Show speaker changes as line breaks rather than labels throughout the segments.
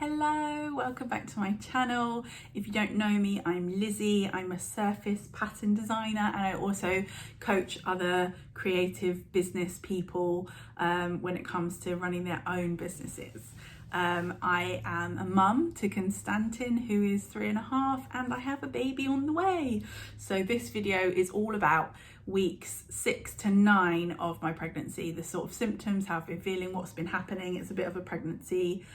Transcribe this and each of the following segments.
Hello, welcome back to my channel. If you don't know me, I'm Lizzie. I'm a surface pattern designer and I also coach other creative business people when it comes to running their own businesses. I am a mum to Constantin, who is 3.5, and I have a baby on the way. So this video is all about weeks 6 to 9 of my pregnancy, the sort of symptoms, how I've been feeling, what's been happening. It's a bit of a pregnancy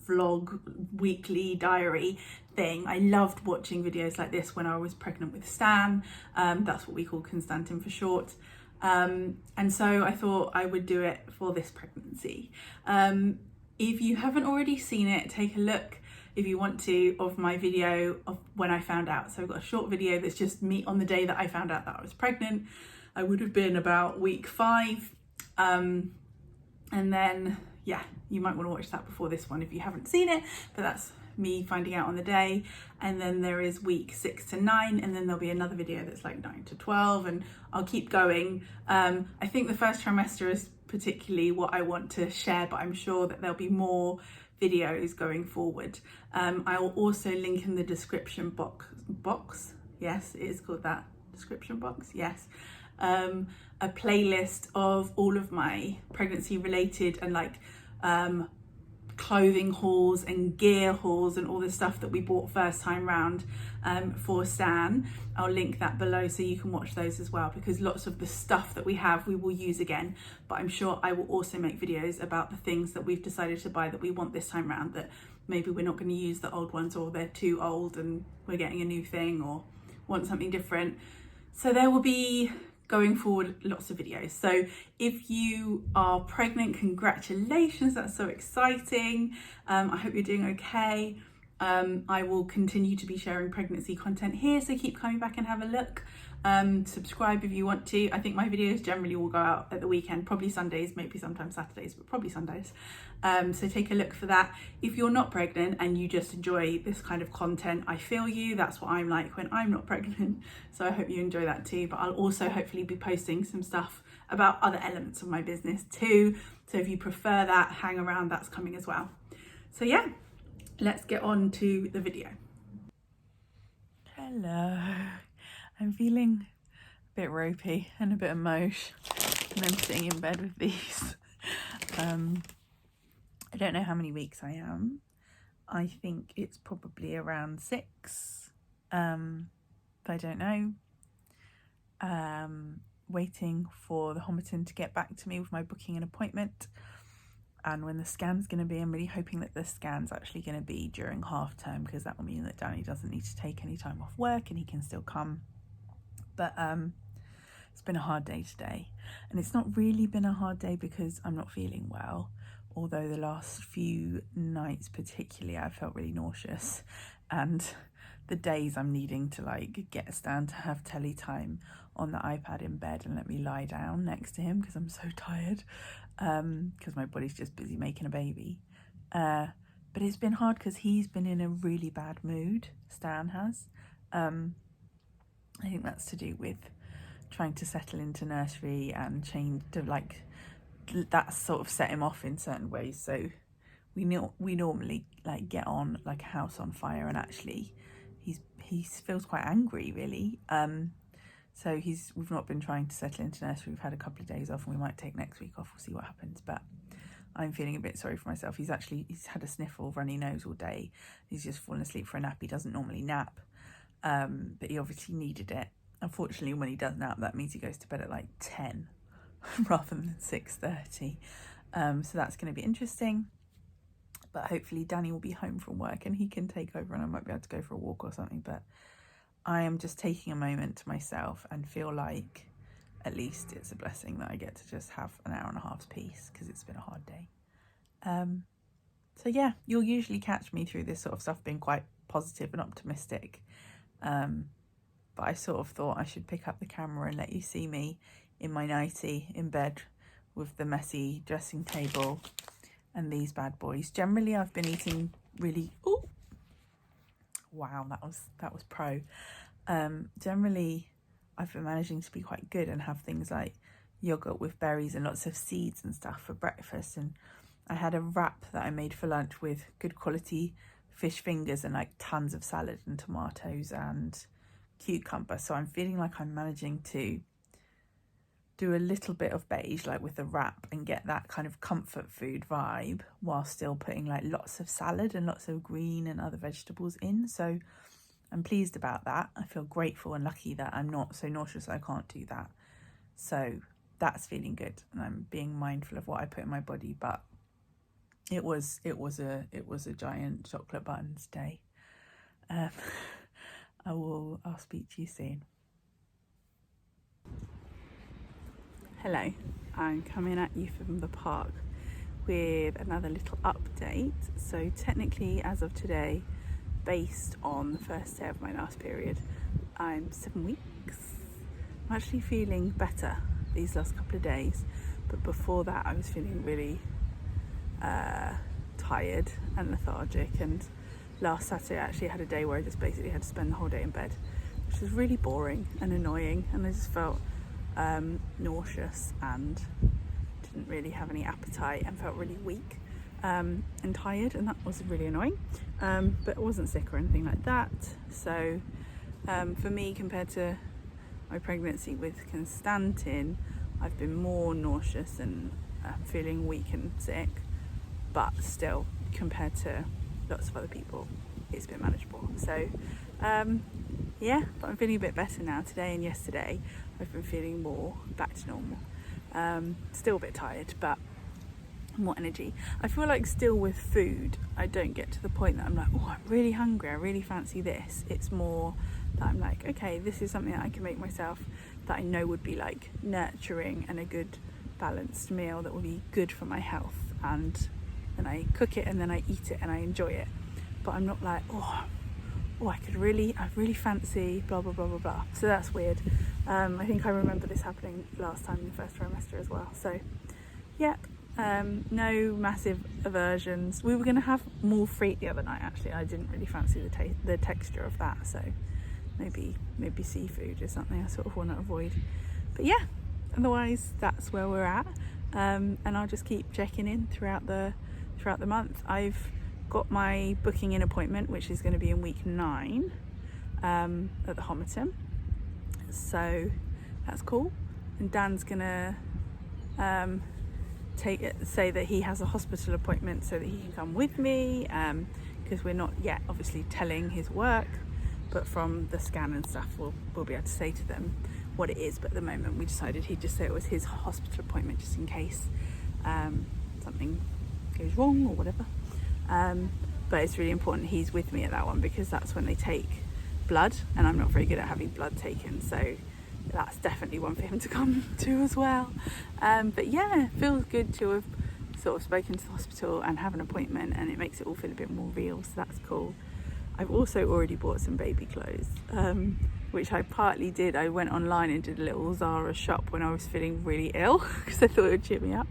vlog, weekly diary thing. I loved watching videos like this when I was pregnant with Stan. That's what we call Constantin for short. And so I thought I would do it for this pregnancy. If you haven't already seen it, take a look if you want to of my video of when I found out. So I've got a short video that's just me on the day that I found out that I was pregnant. I would have been about week 5. And then, yeah, you might want to watch that before this one if you haven't seen it, but that's me finding out on the day. And then there is week 6 to 9, and then there'll be another video that's like 9 to 12, and I'll keep going. I think the first trimester is particularly what I want to share, but I'm sure that there'll be more videos going forward. I will also link in the description box. Yes, it is called that, description box, yes. A playlist of all of my pregnancy related and like clothing hauls and gear hauls and all the stuff that we bought first time round for Stan. I'll link that below so you can watch those as well, because lots of the stuff that we have we will use again, but I'm sure I will also make videos about the things that we've decided to buy that we want this time round, that maybe we're not going to use the old ones, or they're too old and we're getting a new thing, or want something different. So there will be, going forward, lots of videos. So if you are pregnant, congratulations, that's so exciting. I hope you're doing okay. I will continue to be sharing pregnancy content here, so keep coming back and have a look. Subscribe if you want to. I think my videos generally will go out at the weekend, probably Sundays, maybe sometimes Saturdays, but probably Sundays. So take a look for that. If you're not pregnant and you just enjoy this kind of content, I feel you. That's what I'm like when I'm not pregnant. So I hope you enjoy that too. But I'll also hopefully be posting some stuff about other elements of my business too. So if you prefer that, hang around, that's coming as well. So yeah, let's get on to the video. Hello. I'm feeling a bit ropey and a bit emosh, and I'm sitting in bed with these. I don't know how many weeks I am. I think it's probably around 6, but I don't know. Waiting for the Homerton to get back to me with my booking an appointment and when the scan's going to be. I'm really hoping that the scan's actually going to be during half term, because that will mean that Danny doesn't need to take any time off work and he can still come. But it's been a hard day today, and it's not really been a hard day because I'm not feeling well, although the last few nights particularly I felt really nauseous, and the days I'm needing to like get Stan to have telly time on the iPad in bed and let me lie down next to him because I'm so tired, because my body's just busy making a baby. But it's been hard because he's been in a really bad mood, Stan has. I think that's to do with trying to settle into nursery and change to like, that sort of set him off in certain ways. So we normally like get on like a house on fire, and actually he feels quite angry really. So we've not been trying to settle into nursery. We've had a couple of days off and we might take next week off. We'll see what happens, but I'm feeling a bit sorry for myself. He's had a sniffle, runny nose all day. He's just fallen asleep for a nap. He doesn't normally nap. But he obviously needed it. Unfortunately, when he does nap, that means he goes to bed at like 10 rather than 6:30. So that's going to be interesting. But hopefully Danny will be home from work and he can take over and I might be able to go for a walk or something. But I am just taking a moment to myself and feel like at least it's a blessing that I get to just have an hour and a half's peace, because it's been a hard day. So yeah, you'll usually catch me through this sort of stuff being quite positive and optimistic. But I sort of thought I should pick up the camera and let you see me in my nightie in bed with the messy dressing table and these bad boys. Generally, I've been eating really, oh, wow, that was pro. Generally, I've been managing to be quite good and have things like yogurt with berries and lots of seeds and stuff for breakfast, and I had a wrap that I made for lunch with good quality fish fingers and like tons of salad and tomatoes and cucumber. So I'm feeling like I'm managing to do a little bit of beige like with the wrap and get that kind of comfort food vibe while still putting like lots of salad and lots of green and other vegetables in. So I'm pleased about that. I feel grateful and lucky that I'm not so nauseous I can't do that. So that's feeling good, and I'm being mindful of what I put in my body. But it was a giant chocolate buttons day. I'll speak to you soon. Hello, I'm coming at you from the park with another little update. So technically, as of today, based on the first day of my last period, I'm 7 weeks. I'm actually feeling better these last couple of days, but before that I was feeling really tired and lethargic, and last Saturday I actually had a day where I just basically had to spend the whole day in bed, which was really boring and annoying, and I just felt nauseous and didn't really have any appetite and felt really weak and tired, and that was really annoying, but I wasn't sick or anything like that. So for me, compared to my pregnancy with Constantin, I've been more nauseous and feeling weak and sick, but still, compared to lots of other people, it's been manageable. So yeah, but I'm feeling a bit better now. Today and yesterday I've been feeling more back to normal. Still a bit tired, but more energy. I feel like still with food I don't get to the point that I'm like, oh, I'm really hungry, I really fancy this. It's more that I'm like, okay, this is something that I can make myself that I know would be like nurturing and a good balanced meal that will be good for my health, and then I cook it and then I eat it and I enjoy it. But I'm not like, I really fancy blah blah blah blah blah. So that's weird. I think I remember this happening last time in the first trimester as well. So yeah, no massive aversions. We were going to have more frites the other night actually. I didn't really fancy the texture of that, so maybe seafood is something I sort of want to avoid. But yeah, otherwise that's where we're at, and I'll just keep checking in throughout the month. I've got my booking in appointment, which is going to be in week 9 at the Homerton, so that's cool. And Dan's gonna say that he has a hospital appointment so that he can come with me, because we're not yet obviously telling his work, but from the scan and stuff we'll be able to say to them what it is. But at the moment we decided he'd just say it was his hospital appointment, just in case something goes wrong or whatever. But it's really important he's with me at that one, because that's when they take blood, and I'm not very good at having blood taken, so that's definitely one for him to come to as well. But yeah, it feels good to have sort of spoken to the hospital and have an appointment, and it makes it all feel a bit more real, so that's cool. I've also already bought some baby clothes, which I partly did. I went online and did a little Zara shop when I was feeling really ill, because I thought it would cheer me up.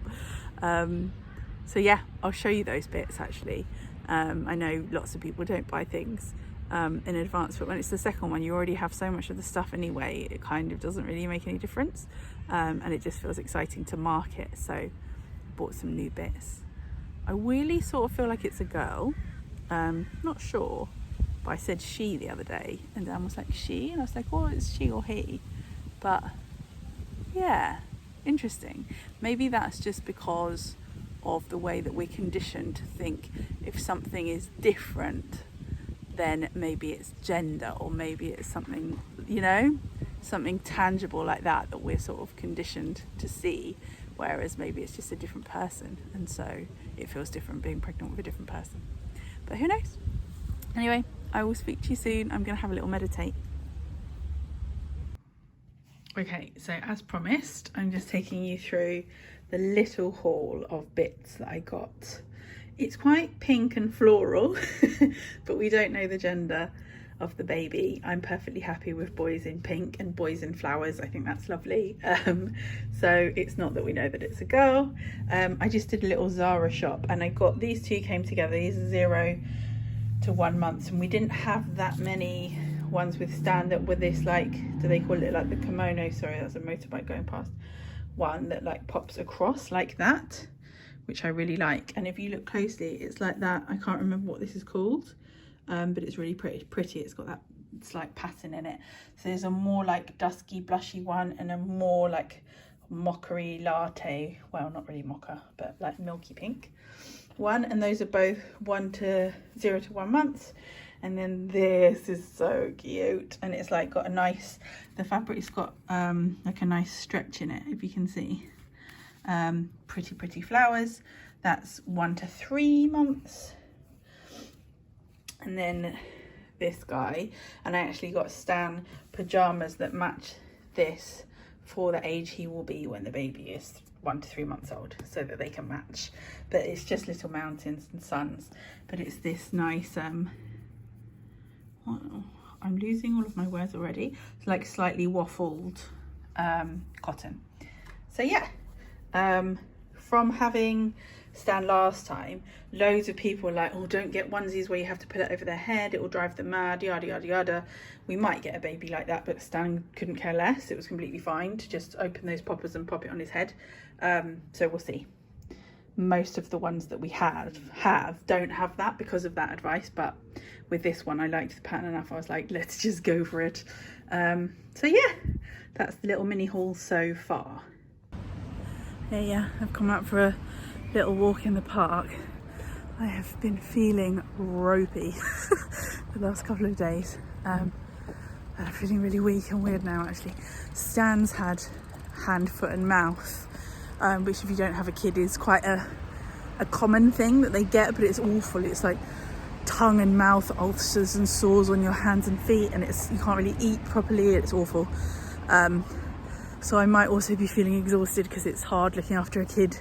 So yeah, I'll show you those bits actually. I know lots of people don't buy things in advance, but when it's the second one you already have so much of the stuff anyway, it kind of doesn't really make any difference, and it just feels exciting to mark it. So I bought some new bits. I really sort of feel like it's a girl, not sure, but I said she the other day and Dan was like, she? And I was like, oh, it's she or he. But yeah, interesting. Maybe that's just because of the way that we're conditioned to think if something is different, then maybe it's gender, or maybe it's something, something tangible like that we're sort of conditioned to see, whereas maybe it's just a different person, and so it feels different being pregnant with a different person. But who knows? Anyway, I will speak to you soon. I'm going to have a little meditate. Okay, so as promised, I'm just taking you through the little haul of bits that I got. It's quite pink and floral, but we don't know the gender of the baby. I'm perfectly happy with boys in pink and boys in flowers. I think that's lovely. So it's not that we know that it's a girl. I just did a little Zara shop, and I got these two came together. These are 0 to 1 month, and we didn't have that many ones with stand up with this, like, do they call it like the kimono? Sorry, that's a motorbike going past. One that like pops across like that, which I really like. And if you look closely, it's like that. I can't remember what this is called, but it's really pretty. It's got that slight pattern in it. So there's a more like dusky blushy one and a more like mockery latte, well, not really mocha, but like milky pink one, and those are both 0 to 1 month. And then this is so cute, and it's like got a nice, the fabric's got like a nice stretch in it, if you can see. Pretty flowers. That's 1 to 3 months. And then this guy, and I actually got Stan pajamas that match this for the age he will be when the baby is 1 to 3 months old, so that they can match. But it's just little mountains and suns, but it's this nice I'm losing all of my words already. It's like slightly waffled cotton. So yeah, from having Stan last time, loads of people were like, oh, don't get onesies where you have to put it over their head, it will drive them mad, yada yada yada. We might get a baby like that, but Stan couldn't care less. It was completely fine to just open those poppers and pop it on his head. So we'll see. Most of the ones that we have don't have that because of that advice, but with this one I liked the pattern enough, I was like, let's just go for it. So yeah, that's the little mini haul so far. Yeah, I've come out for a little walk in the park. I have been feeling ropey the last couple of days. I'm feeling really weak and weird now actually. Stan's had hand, foot and mouth, which if you don't have a kid is quite a common thing that they get, but it's awful. It's like tongue and mouth ulcers and sores on your hands and feet, and you can't really eat properly. It's awful. So I might also be feeling exhausted because it's hard looking after a kid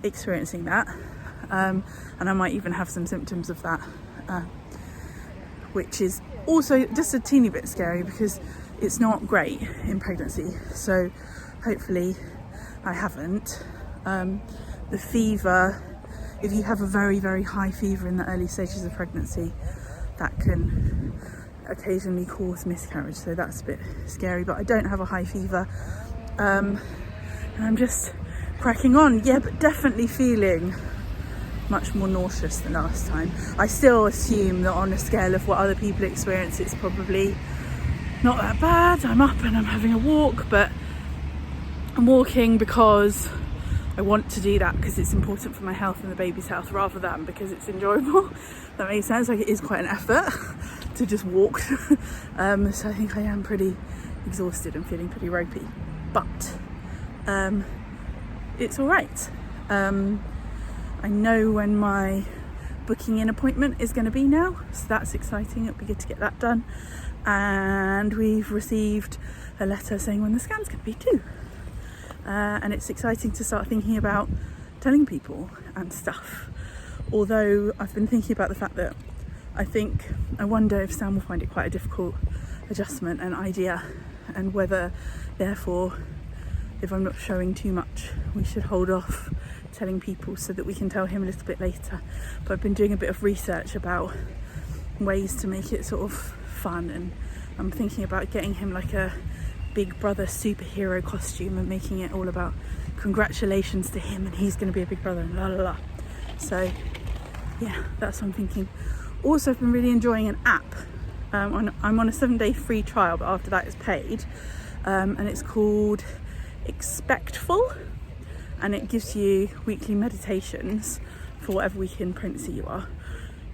experiencing that, and I might even have some symptoms of that, which is also just a teeny bit scary because it's not great in pregnancy. So hopefully I haven't. The fever, if you have a very high fever in the early stages of pregnancy, that can occasionally cause miscarriage, so that's a bit scary, but I don't have a high fever, and I'm just cracking on. Yeah, but definitely feeling much more nauseous than last time. I still assume that on a scale of what other people experience, it's probably not that bad. I'm up and I'm having a walk, but I'm walking because I want to do that because it's important for my health and the baby's health, rather than because it's enjoyable. That makes sense. Like, it is quite an effort to just walk. So I think I am pretty exhausted and feeling pretty ropey, but it's all right. I know when my booking in appointment is going to be now, so that's exciting. It'll be good to get that done. And we've received a letter saying when the scan's going to be too. And it's exciting to start thinking about telling people and stuff. Although I've been thinking about the fact that I wonder if Sam will find it quite a difficult adjustment and idea, and whether therefore, if I'm not showing too much, we should hold off telling people so that we can tell him a little bit later. But I've been doing a bit of research about ways to make it sort of fun, and I'm thinking about getting him like a Big Brother superhero costume and making it all about congratulations to him and he's going to be a big brother and la la la. So yeah, that's what I'm thinking. Also, I've been really enjoying an app. I'm on a 7-day free trial, but after that it's paid, and it's called Expectful, and it gives you weekly meditations for whatever week in pregnancy you are.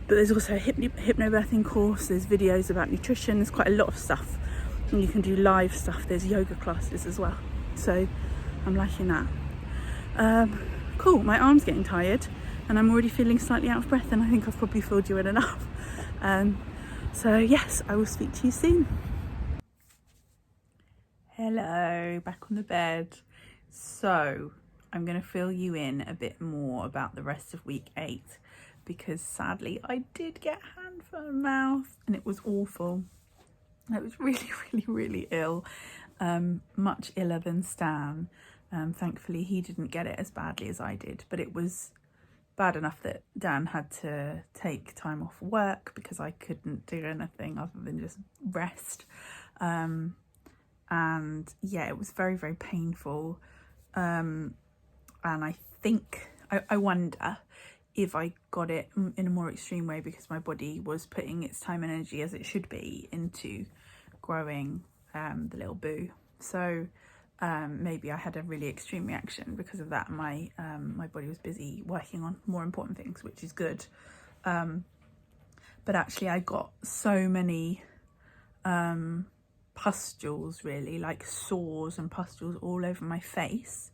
But there's also a hypnobirthing course, there's videos about nutrition, there's quite a lot of stuff. And you can do live stuff, there's yoga classes as well. So I'm liking that. Cool, my arm's getting tired and I'm already feeling slightly out of breath, and I think I've probably filled you in enough. So yes, I will speak to you soon. Hello, back on the bed. So I'm going to fill you in a bit more about the rest of week 8, because sadly I did get hand, foot and mouth and it was awful. I was really ill, much iller than Stan. Thankfully he didn't get it as badly as I did, but it was bad enough that Dan had to take time off work because I couldn't do anything other than just rest. And yeah, it was very painful. And I think I wonder if I got it in a more extreme way because my body was putting its time and energy, as it should be, into growing the little boo. So maybe I had a really extreme reaction because of that. My body was busy working on more important things, which is good. But actually I got so many pustules, really, like sores and pustules all over my face,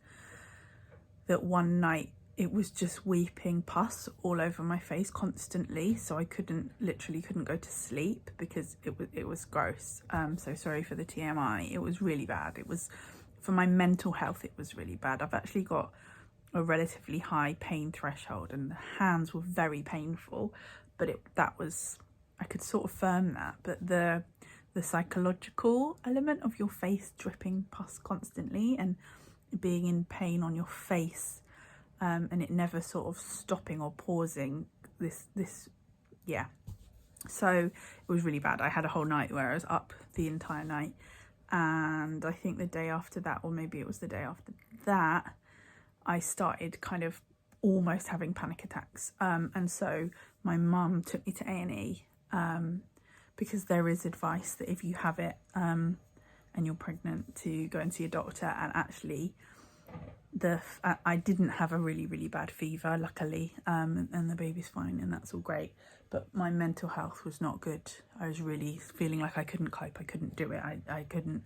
that one night it was just weeping pus all over my face constantly. So I literally couldn't go to sleep because it was gross. So sorry for the TMI. It was really bad. It was, for my mental health, it was really bad. I've actually got a relatively high pain threshold, and the hands were very painful, but I could sort of firm that. But the psychological element of your face dripping pus constantly and being in pain on your face, and it never sort of stopping or pausing, yeah. So it was really bad. I had a whole night where I was up the entire night, and I think the day after that, or maybe it was the day after that, I started kind of almost having panic attacks. And so my mum took me to A&E, because there is advice that if you have it and you're pregnant, to go and see a doctor. And actually I didn't have a really, really bad fever, luckily, and the baby's fine and that's all great. But my mental health was not good. I was really feeling like I couldn't cope. I couldn't do it. I didn't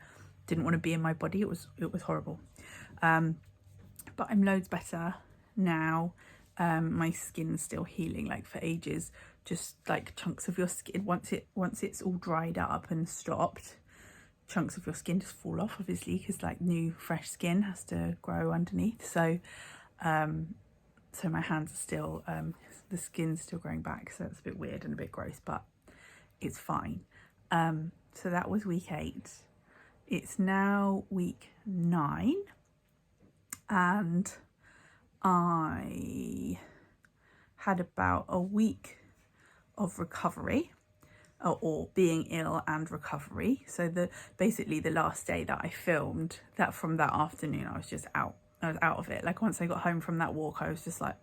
want to be in my body. It was horrible. But I'm loads better now. My skin's still healing, like for ages. Just like chunks of your skin, once it's all dried up and stopped, chunks of your skin just fall off, obviously, because like new fresh skin has to grow underneath. So so my hands are still, the skin's still growing back, so it's a bit weird and a bit gross, but it's fine. So that was week 8. It's now week 9, and I had about a week of recovery, or being ill and recovery. So basically the last day that I filmed, that from that afternoon, I was just out. I was out of it. Like once I got home from that walk, I was just like,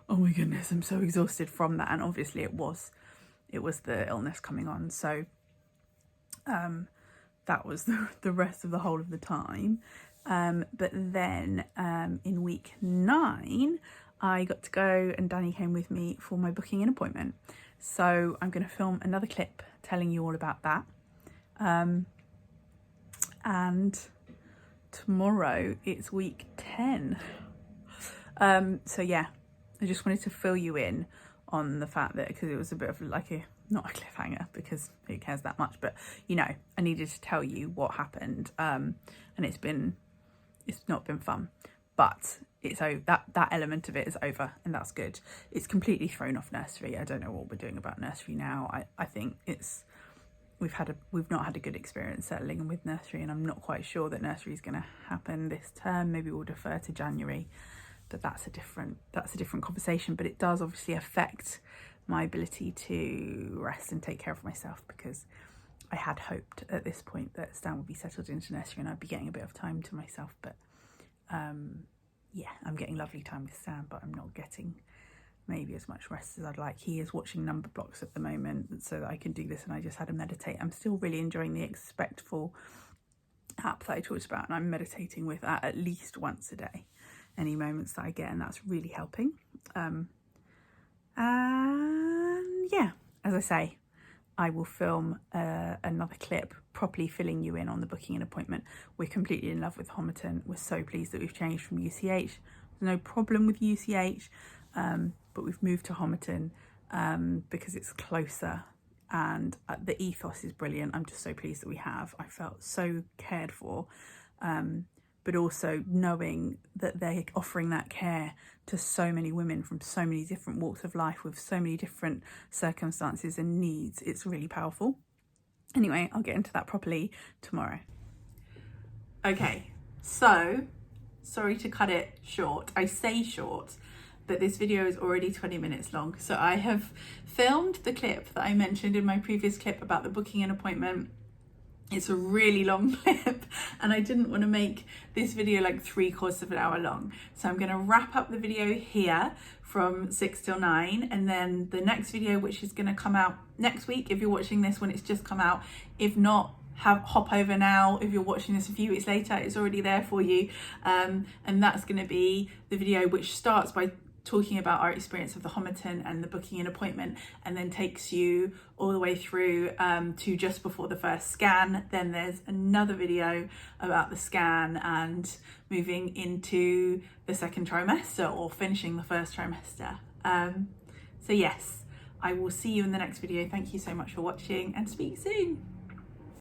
oh my goodness, I'm so exhausted from that. And obviously it was the illness coming on. So that was the rest of the whole of the time. But then in week 9, I got to go, and Danny came with me for my booking an appointment. So I'm going to film another clip telling you all about that. And tomorrow it's week 10. So yeah, I just wanted to fill you in on the fact that, because it was a bit of like not a cliffhanger, because who cares that much, but you know, I needed to tell you what happened. And it's not been fun, but it's over. That element of it is over, and that's good. It's completely thrown off nursery. I don't know what we're doing about nursery now. I think we've not had a good experience settling with nursery, and I'm not quite sure that nursery is going to happen this term. Maybe we'll defer to January, but that's a different conversation. But it does obviously affect my ability to rest and take care of myself, because I had hoped at this point that Stan would be settled into nursery and I'd be getting a bit of time to myself. But yeah, I'm getting lovely time with Stan, but I'm not getting maybe as much rest as I'd like. He is watching number blocks at the moment so that I can do this, and I just had to meditate. I'm still really enjoying the Expectful app that I talked about, and I'm meditating with that at least once a day, any moments that I get, and that's really helping. And yeah, as I say, I will film another clip properly filling you in on the booking an appointment. We're completely in love with Homerton. We're so pleased that we've changed from UCH. There's no problem with UCH, but we've moved to Homerton because it's closer, and the ethos is brilliant. I'm just so pleased that we have. I felt so cared for, but also knowing that they're offering that care to so many women from so many different walks of life with so many different circumstances and needs. It's really powerful. Anyway, I'll get into that properly tomorrow. Okay, so sorry to cut it short. I say short, but this video is already 20 minutes long. So I have filmed the clip that I mentioned in my previous clip about the booking an appointment. It's a really long clip and I didn't want to make this video like 3/4 of an hour long. So I'm going to wrap up the video here from 6 till 9, and then the next video, which is going to come out next week if you're watching this when it's just come out. If not, hop over now. If you're watching this a few weeks later, it's already there for you. And that's going to be the video which starts by talking about our experience of the Homerton and the booking an appointment, and then takes you all the way through to just before the first scan. Then there's another video about the scan and moving into the second trimester, or finishing the first trimester. So yes, I will see you in the next video. Thank you so much for watching, and speak soon.